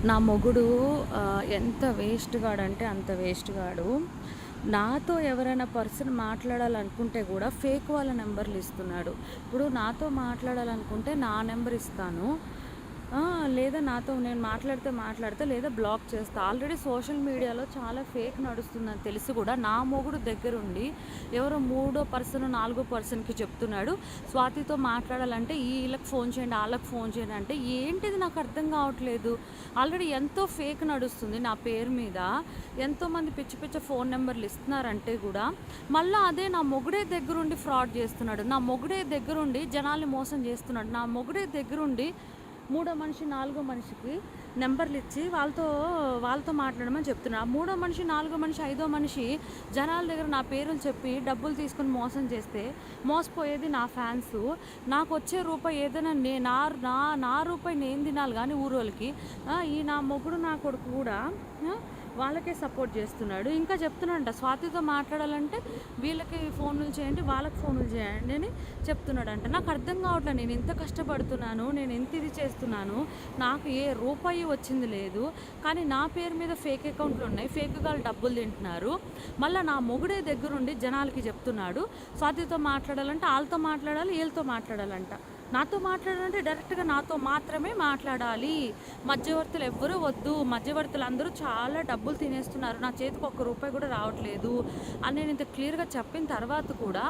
నా మొగుడు ఎంత వేస్ట్ గాడంటే అంత వేస్ట్ గాడు. నాతో ఎవరైనా పర్సన్ మాట్లాడాలనుకుంటే గూడా ఫేక్ వాళ్ళ నెంబర్‌లు ఇస్తున్నాడు. ఇప్పుడు నాతో మాట్లాడాలనుకుంటే నా నెంబర్ ఇస్తాను. లేదా నాతో నేను మాట్లాడితే లేదా బ్లాక్ చేస్తా. ఆల్రెడీ సోషల్ మీడియాలో చాలా ఫేక్ నడుస్తుందని తెలిసి కూడా నా మొగుడు దగ్గరుండి ఎవరో మూడో పర్సన్, నాలుగో పర్సన్‌కి చెప్తున్నాడు. స్వాతితో మాట్లాడాలంటే ఈళ్ళకి ఫోన్ చేయండి, ఆళ్ళకి ఫోన్ చేయండి అంటే ఏంటిది నాకు అర్థం కావట్లేదు. ఆల్రెడీ ఎంతో ఫేక్ నడుస్తుంది నా పేరు మీద. ఎంతోమంది పిచ్చి పిచ్చి ఫోన్ నెంబర్‌లు ఇస్తున్నారంటే కూడా మళ్ళా అదే నా మొగుడే దగ్గరుండి ఫ్రాడ్ చేస్తున్నాడు. నా మొగుడే దగ్గరుండి జనాల్ని మోసం చేస్తున్నాడు. నా మొగుడే దగ్గరుండి మూడో మనిషి, నాలుగో మనిషికి నెంబర్లు ఇచ్చి వాళ్ళతో మాట్లాడమని చెప్తున్నాడు. ఆ మూడో మనిషి, నాలుగో మనిషి, ఐదో మనిషి జనాల దగ్గర నా పేర్లు చెప్పి డబ్బులు తీసుకొని మోసం చేస్తే మోసపోయేది నా ఫ్యాన్సు. నాకు వచ్చే రూపాయి ఏదైనా నా రూపాయి నేను తినాలి కానీ ఊరోళ్ళకి. ఈ నా మొగుడు నా కొడుకు కూడా వాళ్ళకే సపోర్ట్ చేస్తున్నాడు. ఇంకా చెప్తున్నాడంట స్వాతితో మాట్లాడాలంటే వీళ్ళకి ఫోన్లు చేయండి, వాళ్ళకి ఫోన్లు చేయండి అని చెప్తున్నాడంట. నాకు అర్థం కావట్లేదు. నేను ఎంత కష్టపడుతున్నాను, నేను ఎంత ఇది చేస్తున్నాను, నాకు ఏ రూపాయి వచ్చింది లేదు. కానీ నా పేరు మీద ఫేక్ అకౌంట్లు ఉన్నాయి, ఫేక్గా డబ్బులు తింటున్నారు. మళ్ళీ నా మొగుడే దగ్గరుండి జనాలకి చెప్తున్నాడు స్వాతితో మాట్లాడాలంటే వాళ్ళతో మాట్లాడాలి, వీళ్ళతో మాట్లాడాలంట. నాతో మాట్లాడాలంటే డైరెక్ట్గా నాతో మాత్రమే మాట్లాడాలి, మధ్యవర్తులు ఎవ్వరూ వద్దు, మధ్యవర్తులు అందరూ చాలా డబ్బులు తినేస్తున్నారు, నా చేతికి ఒక్క రూపాయి కూడా రావట్లేదు అని నేను ఇంత క్లియర్గా చెప్పిన తర్వాత కూడా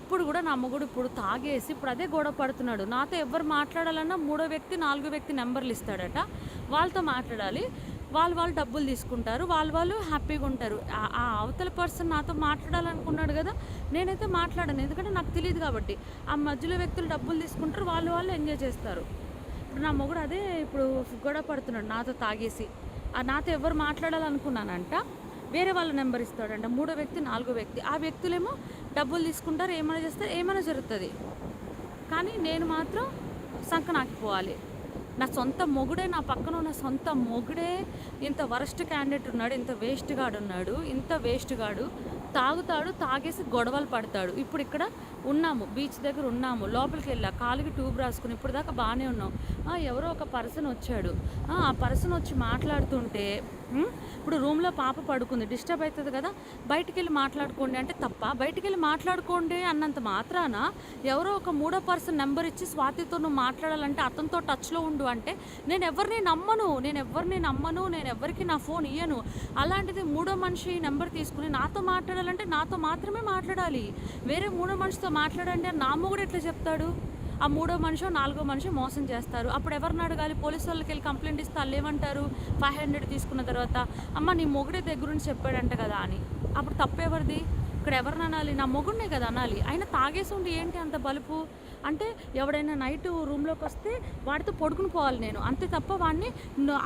ఇప్పుడు కూడా నా మొగుడు ఇప్పుడు తాగేసి ఇప్పుడు అదే గొడవ పడుతున్నాడు. నాతో ఎవరు మాట్లాడాలన్నా మూడో వ్యక్తి, నాలుగో వ్యక్తి నెంబర్లు ఇస్తాడట, వాళ్ళతో మాట్లాడాలి, వాళ్ళు డబ్బులు తీసుకుంటారు, వాళ్ళు హ్యాపీగా ఉంటారు. ఆ అవతల పర్సన్ నాతో మాట్లాడాలనుకున్నాడు కదా, నేనైతే మాట్లాడను, ఎందుకంటే నాకు తెలియదు కాబట్టి. ఆ మధ్యలో వ్యక్తులు డబ్బులు తీసుకుంటారు, వాళ్ళు ఎంజాయ్ చేస్తారు. ఇప్పుడు నా మొగుడు అదే ఇప్పుడు గొడవ పడుతున్నాడు నాతో తాగేసి. నాతో ఎవరు మాట్లాడాలనుకున్నానంట వేరే వాళ్ళ నెంబర్ ఇస్తాడంట, మూడో వ్యక్తి, నాలుగో వ్యక్తి. ఆ వ్యక్తులేమో డబ్బులు తీసుకుంటారు, ఏమైనా చేస్తారు, ఏమైనా జరుగుతుంది. కానీ నేను మాత్రం సంకనాకిపోవాలి. నా సొంత మొగుడే, నా పక్కన ఉన్న సొంత మొగుడే ఇంత వరస్ట్ క్యాండిడేట్ ఉన్నాడు, ఇంత వేస్ట్ గాడు ఉన్నాడు, ఇంత వేస్ట్ గాడు. తాగుతాడు, తాగేసి గొడవలు పడతాడు. ఇప్పుడు ఇక్కడ ఉన్నాము, బీచ్ దగ్గర ఉన్నాము, లోపలికి వెళ్ళా, కాలుకి ట్యూబ్ రాసుకుని ఇప్పుడు దాకా బాగానే ఉన్నాం. ఎవరో ఒక పర్సన్ వచ్చాడు. ఆ పర్సన్ వచ్చి మాట్లాడుతుంటే ఇప్పుడు రూమ్లో పాప పడుకుంది, డిస్టర్బ్ అవుతుంది కదా, బయటికి వెళ్ళి మాట్లాడుకోండి అంటే తప్ప, బయటికి వెళ్ళి మాట్లాడుకోండి అన్నంత మాత్రాన ఎవరో ఒక మూడో పర్సన్ నెంబర్ ఇచ్చి స్వాతితో నువ్వు మాట్లాడాలంటే అతనితో టచ్లో ఉండు అంటే నేను ఎవరిని నమ్మను, నేను ఎవరికి నా ఫోన్ ఇయ్యను. అలాంటిది మూడో మనిషి నెంబర్ తీసుకుని నాతో మాట్లాడాలంటే నాతో మాత్రమే మాట్లాడాలి, వేరే మూడో మనిషితో మాట్లాడండి అని నా మొగుడు ఎట్లా చెప్తాడు? ఆ మూడో మనిషో, నాలుగో మనిషి మోసం చేస్తారు. అప్పుడు ఎవరిని అడగాలి? పోలీసు వాళ్ళకి వెళ్ళి కంప్లైంట్ ఇస్తే వాళ్ళు ఏమంటారు? 500 తీసుకున్న తర్వాత అమ్మ నీ మొగుడే దగ్గరుండి చెప్పాడంట కదా అని. అప్పుడు తప్పెవరిది? ఇక్కడ ఎవరిని అనాలి? నా మొగుడినే కదా అనాలి. అయినా తాగేసి ఉండి ఏంటి అంత బలుపు అంటే, ఎవడైనా నైట్ రూమ్లోకి వస్తే వాడితో పడుకుని పోవాలి నేను, అంతే తప్ప వాడిని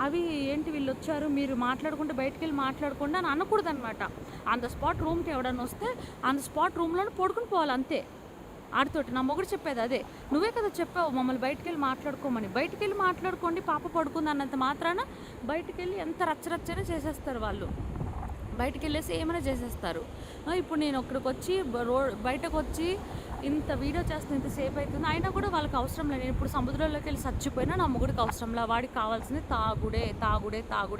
అవి ఏంటి వీళ్ళు వచ్చారు మీరు మాట్లాడుకుంటే బయటికి వెళ్ళి మాట్లాడుకోండి అని అనకూడదు అనమాట. ఆన్ ద స్పాట్ రూమ్కి ఎవడన్నా వస్తే ఆన్ ద స్పాట్ రూమ్లోనే పడుకుని పోవాలి అంతే. ఆడితోటి నా మొగుడు చెప్పేది అదే. నువ్వే కదా చెప్పావు మమ్మల్ని బయటికి వెళ్ళి మాట్లాడుకోమని. బయటికి వెళ్ళి మాట్లాడుకోండి, పాప పడుకుంది అన్నంత మాత్రాన బయటికి వెళ్ళి ఎంత రచ్చరచ్చనే చేసేస్తారు వాళ్ళు. బయటికి వెళ్ళేసి ఏమైనా చేసేస్తారు. ఇప్పుడు నేను అక్కడికి వచ్చి బయటకు వచ్చి ఇంత వీడియో చేస్తున్న ఇంతసేపు అవుతుంది, అయినా కూడా వాళ్ళకి అవసరం లేదు. నేను ఇప్పుడు సముద్రంలోకి వెళ్ళి చచ్చిపోయినా నా మొగుడికి అవసరంలా. వాడికి కావాల్సింది తాగుడే.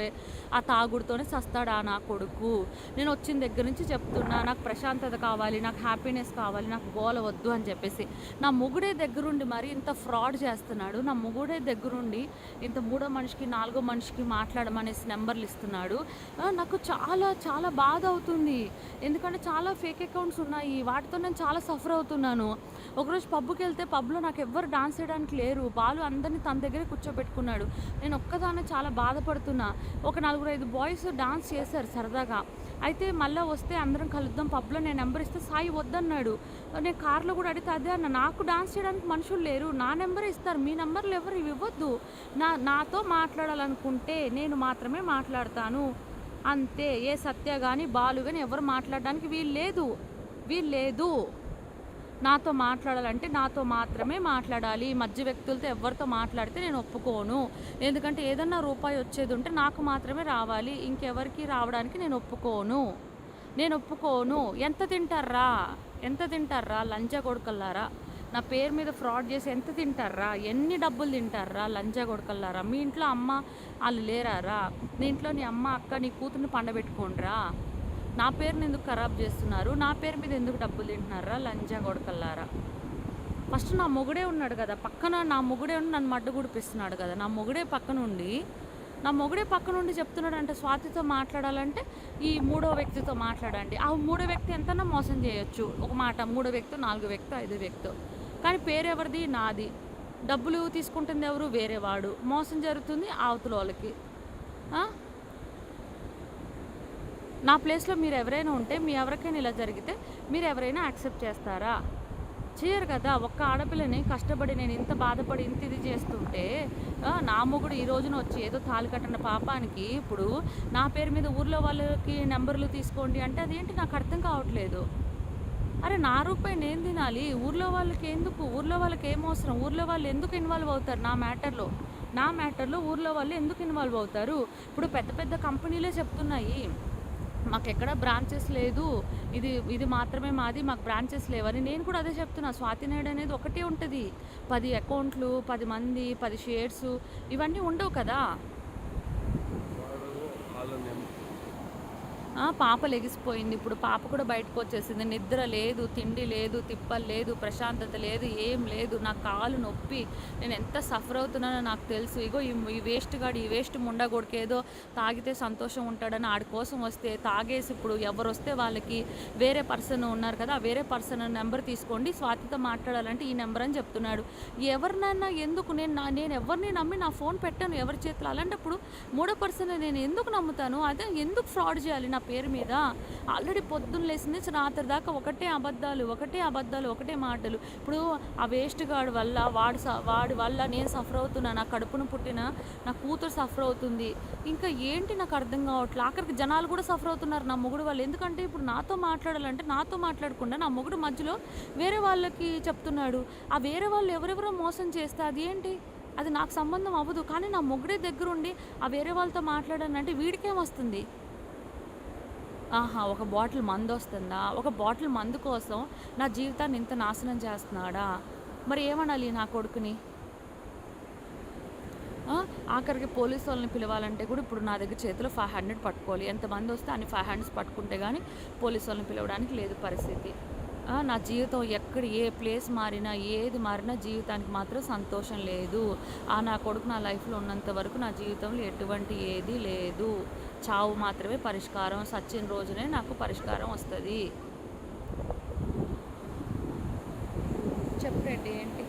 ఆ తాగుడుతోనే సస్తాడా నా కొడుకు. నేను వచ్చిన దగ్గర నుంచి చెప్తున్నా, నాకు ప్రశాంతత కావాలి, నాకు హ్యాపీనెస్ కావాలి, నాకు గోల వద్దు అని చెప్పేసి. నా మొగుడే దగ్గరుండి మరి ఇంత ఫ్రాడ్ చేస్తున్నాడు. నా మొగుడే దగ్గరుండి ఇంత మూడో మనిషికి, నాలుగో మనిషికి మాట్లాడమనేసి నెంబర్లు ఇస్తున్నాడు. నాకు చాలా చాలా బాధ అవుతుంది. ఎందుకంటే చాలా ఫేక్ అకౌంట్స్ ఉన్నాయి, వాటితో నేను చాలా సఫర్ అవుతున్నాను. ఒకరోజు పబ్కి వెళ్తే పబ్లో నాకు ఎవ్వరు డాన్స్ చేయడానికి లేరు. బాలు అందరినీ తన దగ్గరే కూర్చోబెట్టుకున్నాడు. నేను ఒక్కదాన్నే చాలా బాధపడుతున్నా. ఒక 4-5 బాయ్స్ డాన్స్ చేశారు సరదాగా. అయితే మళ్ళీ వస్తే అందరం కలుద్దాం పబ్లో, నేను నెంబర్ ఇస్తే సాయి వద్దన్నాడు. నేను కార్లో కూడా అడిగితే అదే అన్న, నాకు డాన్స్ చేయడానికి మనుషులు లేరు, నా నెంబరే ఇస్తారు, మీ నెంబర్లు ఎవరు ఇవ్వద్దు. నాతో మాట్లాడాలనుకుంటే నేను మాత్రమే మాట్లాడతాను అంతే. ఏ సత్య కానీ బాలు కానీ ఎవరు మాట్లాడడానికి వీల్లేదు. నాతో మాట్లాడాలంటే నాతో మాత్రమే మాట్లాడాలి, మధ్య వ్యక్తులతో ఎవరితో మాట్లాడితే నేను ఒప్పుకోను. ఎందుకంటే ఏదన్నా రూపాయి వచ్చేది ఉంటే నాకు మాత్రమే రావాలి, ఇంకెవరికి రావడానికి నేను ఒప్పుకోను. ఎంత తింటారా లంచ కొడుకల్లారా. నా పేరు మీద ఫ్రాడ్ చేసి ఎంత తింటారా, ఎన్ని డబ్బులు తింటారా లంజా కొడకల్లారా? మీ ఇంట్లో అమ్మ వాళ్ళు లేరారా? నీ ఇంట్లో నీ అమ్మ అక్క నీ కూతుర్ని పండబెట్టుకోండిరా. నా పేరుని ఎందుకు ఖరాబ్ చేస్తున్నారు? నా పేరు మీద ఎందుకు డబ్బులు తింటున్నారా లంజా కొడకల్లారా? ఫస్ట్ నా మొగుడే ఉన్నాడు కదా పక్కన, నా మొగుడే ఉండి నన్ను మడ్డ గుడిపిస్తున్నాడు కదా, నా మొగుడే పక్క నుండి చెప్తున్నాడు అంటే స్వాతితో మాట్లాడాలంటే ఈ మూడో వ్యక్తితో మాట్లాడండి. ఆ మూడో వ్యక్తి ఎంతన్నా మోసం చేయొచ్చు, ఒక మాట మూడో వ్యక్తి, నాలుగో వ్యక్తి, ఐదో వ్యక్తి, కానీ పేరు ఎవరిది? నాది. డబ్బులు తీసుకుంటుంది ఎవరు? వేరేవాడు. మోసం జరుగుతుంది అవతల వాళ్ళకి. నా ప్లేస్లో మీరు ఎవరైనా ఉంటే, మీ ఎవరికైనా ఇలా జరిగితే మీరు ఎవరైనా యాక్సెప్ట్ చేస్తారా? చేయరు కదా. ఒక్క ఆడపిల్లని కష్టపడి నేను ఇంత బాధపడి ఇంత ఇది చేస్తుంటే నా మొగుడు ఈ రోజున వచ్చి ఏదో తాళి కట్టిన పాపానికి ఇప్పుడు నా పేరు మీద ఊర్లో వాళ్ళకి నెంబర్లు తీసుకోండి అంటే అదేంటి నాకు అర్థం కావట్లేదు. అరే నా రూపాయి నేను తినాలి, ఊర్లో వాళ్ళకి ఎందుకు? ఊర్లో వాళ్ళకి ఏం అవసరం? ఊర్లో వాళ్ళు ఎందుకు ఇన్వాల్వ్ అవుతారు నా మ్యాటర్లో ఊర్లో వాళ్ళు ఎందుకు ఇన్వాల్వ్ అవుతారు? ఇప్పుడు పెద్ద పెద్ద కంపెనీలే చెప్తున్నాయి మాకెక్కడ బ్రాంచెస్ లేదు, ఇది మాత్రమే మాది, మాకు బ్రాంచెస్ లేవని. నేను కూడా అదే చెప్తున్నా. స్వాతి నాయుడు అనేది ఒకటే ఉంటుంది, 10 అకౌంట్లు, 10 మంది, 10 షేర్స్ ఇవన్నీ ఉండవు కదా. పాప లెగిసిపోయింది, ఇప్పుడు పాప కూడా బయటకు వచ్చేసింది. నిద్ర లేదు, తిండి లేదు, తిప్పలు లేదు, ప్రశాంతత లేదు, ఏం లేదు. నా కాలు నొప్పి, నేను ఎంత సఫర్ అవుతున్నానో నాకు తెలుసు. ఇగో ఈ వేస్ట్ ముండగొడికి ఏదో తాగితే సంతోషం ఉంటాడని ఆడి కోసం వస్తే తాగేసి ఇప్పుడు ఎవరు వస్తే వాళ్ళకి వేరే పర్సన్ ఉన్నారు కదా, ఆ వేరే పర్సన్ నెంబర్ తీసుకోండి, స్వాతితో మాట్లాడాలంటే ఈ నెంబర్ అని చెప్తున్నాడు. ఎవరినైనా ఎందుకు నేను ఎవరిని నమ్మి నా ఫోన్ పెట్టాను ఎవరి చేతిలో? అలాంటప్పుడు మూడో పర్సన్ నేను ఎందుకు నమ్ముతాను? అదే ఎందుకు ఫ్రాడ్ చేయాలి నా పేరు మీద? ఆల్రెడీ పొద్దున్న లేసింది రాత్రి దాకా ఒకటే అబద్ధాలు, ఒకటే మాటలు. ఇప్పుడు ఆ వేస్ట్ గాడి వల్ల వాడి వల్ల నేను సఫర్ అవుతున్నా, నా కడుపును పుట్టిన నా కూతురు సఫర్ అవుతుంది. ఇంకా ఏంటి నాకు అర్థం కావట్లేదు. ఆఖరికి జనాలు కూడా సఫర్ అవుతున్నారు నా మొగుడు వాళ్ళు. ఎందుకంటే ఇప్పుడు నాతో మాట్లాడాలంటే నాతో మాట్లాడకుండా నా మొగుడు మధ్యలో వేరే వాళ్ళకి చెప్తున్నాడు. ఆ వేరే వాళ్ళు ఎవరెవరో మోసం చేస్తే అది ఏంటి? అది నాకు సంబంధం అవ్వదు. కానీ నా మొగుడే దగ్గరుండి ఆ వేరే వాళ్ళతో మాట్లాడానంటే వీడికేమొస్తుంది? ఒక బాటిల్ మందు వస్తుందా? ఒక బాటిల్ మందు కోసం నా జీవితాన్ని ఇంత నాశనం చేస్తున్నాడా? మరి ఏమనాలి నా కొడుకుని? ఆఖరికి పోలీసు వాళ్ళని పిలవాలంటే కూడా ఇప్పుడు నా దగ్గర చేతిలో 500 పట్టుకోవాలి. ఎంతమంది వస్తే అన్ని 500 పట్టుకుంటే కానీ పోలీసు వాళ్ళని పిలవడానికి లేదు పరిస్థితి. నా జీవితం ఎక్కడ ఏ ప్లేస్ మారినా ఏది మారినా జీవితానికి మాత్రం సంతోషం లేదు. నా కొడుకు నా లైఫ్లో ఉన్నంత వరకు నా జీవితంలో ఎటువంటి ఏది లేదు. చావు మాత్రమే పరిష్కారం. సచ్చిన రోజునే నాకు పరిష్కారం వస్తుంది. చెప్పండి ఏంటి?